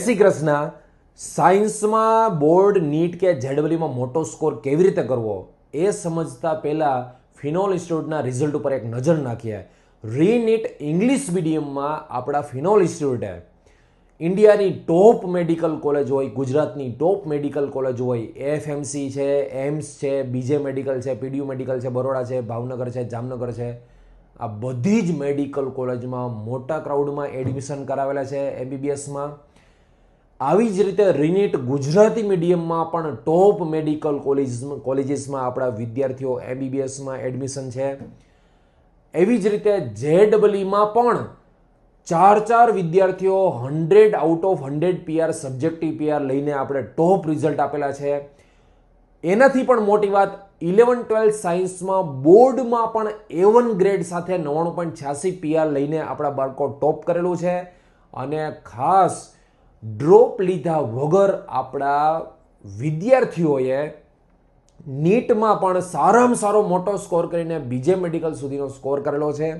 શ્રી કૃષ્ણ. સાયન્સમાં board NEET કે જેડબલઈમાં મોટો સ્કોર કેવી રીતે કરવો એ સમજતા પહેલાં ફિનોલ ઇન્સ્ટિટ્યૂટના રિઝલ્ટ ઉપર એક નજર નાખીએ. રીનીટ ઇંગ્લિશ મીડિયમમાં આપણા ફિનોલ ઇન્સ્ટિટ્યૂટે ઇન્ડિયાની ટોપ મેડિકલ કોલેજ હોય, ગુજરાતની ટોપ મેડિકલ કોલેજ હોય, એએફએમસી છે, એમ્સ છે, બીજે મેડિકલ છે, પીડીયુ મેડિકલ છે, બરોડા છે, ભાવનગર છે, જામનગર છે, આ બધી જ મેડિકલ કોલેજમાં મોટા ક્રાઉડમાં એડમિશન કરાવેલા છે એમબીબીએસમાં. આવી જ રીતે રીનીટ ગુજરાતી મીડિયમમાં પણ ટોપ મેડિકલ કોલેજીસમાં આપણા વિદ્યાર્થીઓ એમબીબીએસમાં એડમિશન છે. એવી જ રીતે જેડબલઈમાં પણ ચાર વિદ્યાર્થીઓ 100 out of 100 PR subjective PR લઈને આપણે ટોપ રિઝલ્ટ આપેલા છે. એનાથી પણ મોટી વાત, 11-12 સાયન્સમાં બોર્ડમાં પણ A1 ગ્રેડ સાથે 99.86 પીઆર લઈને આપણા બાળકો ટોપ કરેલું છે. અને ખાસ ડ્રોપ લીધા વગર આપણા વિદ્યાર્થીઓએ નીટમાં પણ સારામાં સારો મોટો સ્કોર કરીને બીજે મેડિકલ સુધીનો સ્કોર કરેલો છે.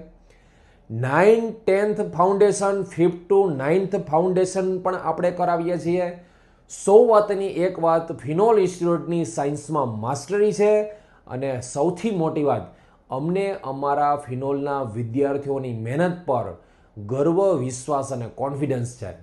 9-10th foundation, 5th to 9th foundation પણ આપણે કરાવીએ છીએ. 100 વાતની એક વાત, ફિનોલ ઇન્સ્ટિટ્યૂટની સાયન્સમાં માસ્ટરી છે. અને સૌથી મોટી વાત, અમને અમારા ફિનોલના વિદ્યાર્થીઓની મહેનત પર ગર્વ, વિશ્વાસ અને કોન્ફિડન્સ છે.